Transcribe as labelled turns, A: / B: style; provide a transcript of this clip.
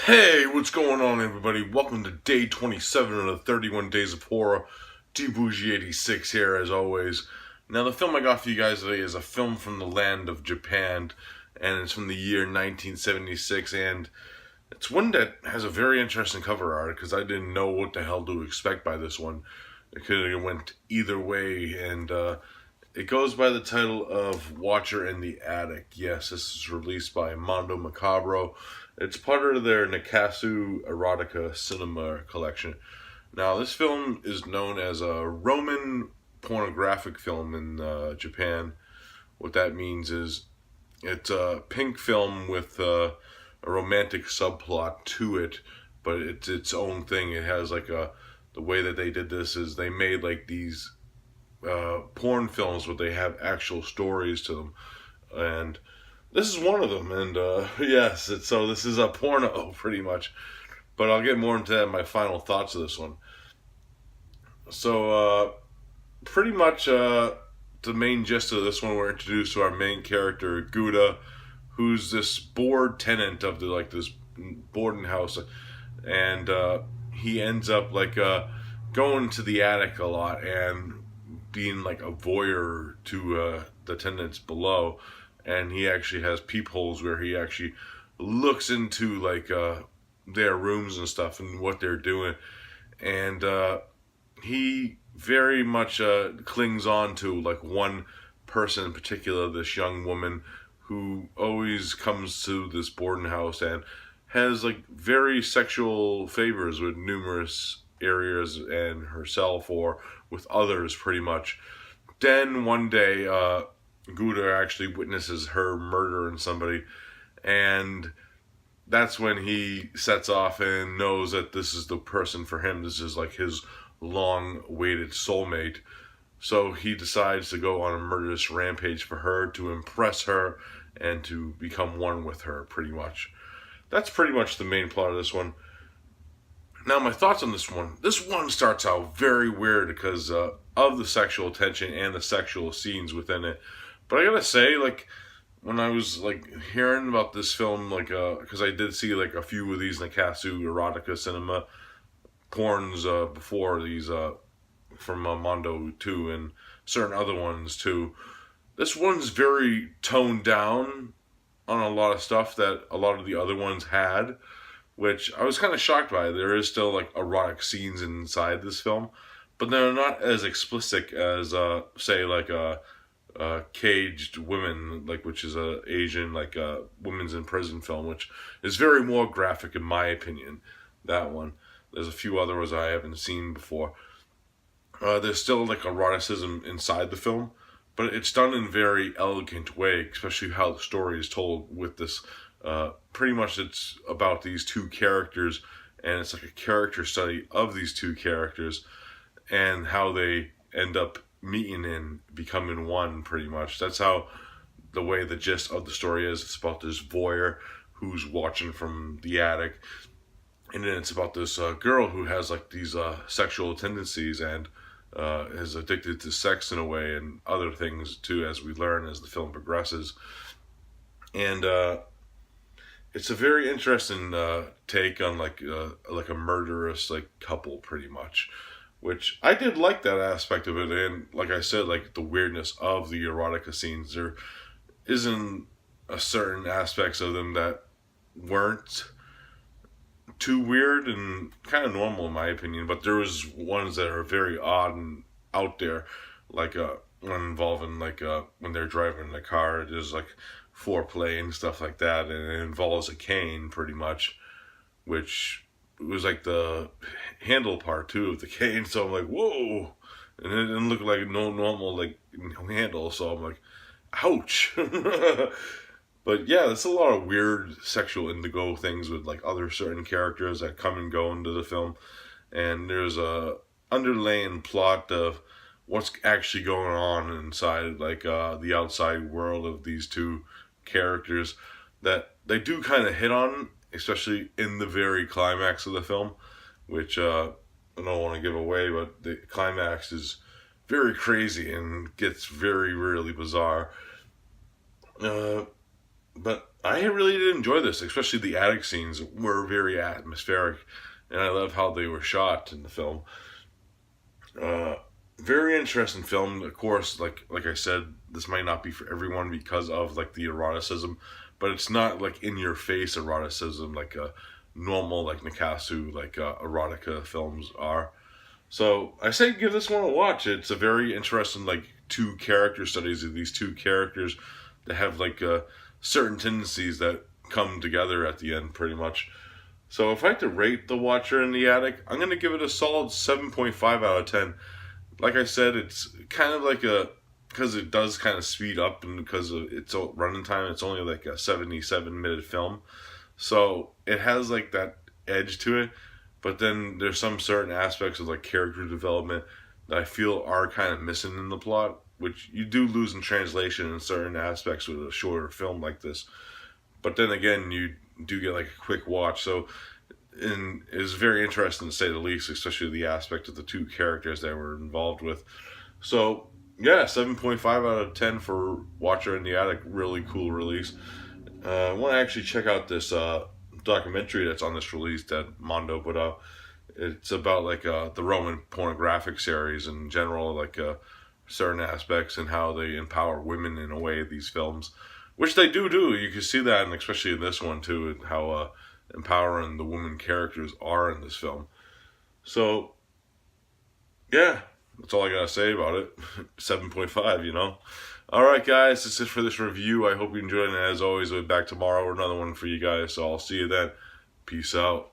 A: Hey, what's going on, everybody? Welcome to day 27 of the 31 Days of Horror. D-Bougie86 here, as always. Now, the film I got for you guys today is a film from the land of Japan, and it's from the year 1976, and it's one that has a very interesting cover art, because I didn't know what the hell to expect by this one. It could have went either way, and it goes by the title of Watcher in the Attic. Yes, this is released by Mondo Macabro. It's part of their Nakasu Erotica Cinema collection. Now, this film is known as a Roman pornographic film in Japan. What that means is it's a pink film with a romantic subplot to it, but it's its own thing. It has the way that they did this is they made like these porn films where they have actual stories to them, and this is one of them. And yes, this is a porno pretty much, but I'll get more into that in my final thoughts of this one. So pretty much the main gist of this one, we're introduced to our main character Gouda, who's this bored tenant of this boarding house, and he ends up going to the attic a lot and being like a voyeur to the tenants below, and he actually has peepholes where he actually looks into their rooms and stuff and what they're doing, and he very much clings on to like one person in particular, this young woman who always comes to this boarding house and has like very sexual favors with numerous areas and herself or with others pretty much. Then one day, Gouda actually witnesses her murdering somebody, and that's when he sets off and knows that this is the person for him. This is like his long-awaited soulmate. So he decides to go on a murderous rampage for her, to impress her and to become one with her, pretty much. That's pretty much the main plot of this one. Now, my thoughts on this one. This one starts out very weird because of the sexual tension and the sexual scenes within it. But I gotta say, when I was hearing about this film, because I did see a few of these Nakasu erotica cinema porns before these from Mondo too, and certain other ones too. This one's very toned down on a lot of stuff that a lot of the other ones had, which I was kind of shocked by. There is still erotic scenes inside this film, but they're not as explicit as say Caged Women, which is a Asian women's in prison film, which is very more graphic in my opinion. That one. There's a few other ones I haven't seen before. There's still eroticism inside the film, but it's done in a very elegant way, especially how the story is told with this. Pretty much it's about these two characters, and it's like a character study of these two characters and how they end up meeting and becoming one, pretty much. That's how the way the gist of the story is. It's about this voyeur who's watching from the attic, and then it's about this girl who has these sexual tendencies and is addicted to sex in a way and other things too, as we learn as the film progresses. And it's a very interesting take on a murderous couple, pretty much, which I did like that aspect of it. And like I said, the weirdness of the erotica scenes, there isn't a certain aspects of them that weren't too weird and kind of normal in my opinion, but there was ones that are very odd and out there, one involving when they're driving the car, there's foreplay and stuff like that, and it involves a cane pretty much, which was the handle part too of the cane. So I'm like, whoa, and it didn't look like no normal handle. So I'm like, ouch. But yeah, there's a lot of weird sexual indigo things with other certain characters that come and go into the film, and there's a underlying plot of what's actually going on inside the outside world of these two characters that they do kind of hit on, especially in the very climax of the film, which I don't want to give away, but the climax is very crazy and gets very really bizarre. But I really did enjoy this, especially the attic scenes were very atmospheric, and I love how they were shot in the film. Uh, Very interesting film. Of course, like I said, this might not be for everyone because of like the eroticism, but it's not like in your face eroticism like a normal like Nikasu like erotica films are. So I say give this one a watch. It's a very interesting like two character studies of these two characters that have like certain tendencies that come together at the end pretty much. So if I had to rate The Watcher in the Attic, I'm gonna give it a solid 7.5 out of 10. Like I said, it's kind of like a because it does kind of speed up and because of its running time, it's only like a 77-minute film. So it has like that edge to it, but then there's some certain aspects of like character development that I feel are kind of missing in the plot, which you do lose in translation in certain aspects with a shorter film like this. But then again, you do get like a quick watch, so and is very interesting to say the least, especially the aspect of the two characters that were involved with. So yeah, 7.5 out of 10 for Watcher in the Attic. Really cool release. I want to actually check out this documentary that's on this release that Mondo put out. It's about like the Roman pornographic series in general, like certain aspects and how they empower women in a way. These films, which they do. You can see that, and especially in this one too, and how empowering the women characters are in this film. So yeah, that's all I gotta say about it. 7.5, you know. All right, guys, that's it for this review. I hope you enjoyed it. And as always, we'll be back tomorrow with another one for you guys. So I'll see you then. Peace out.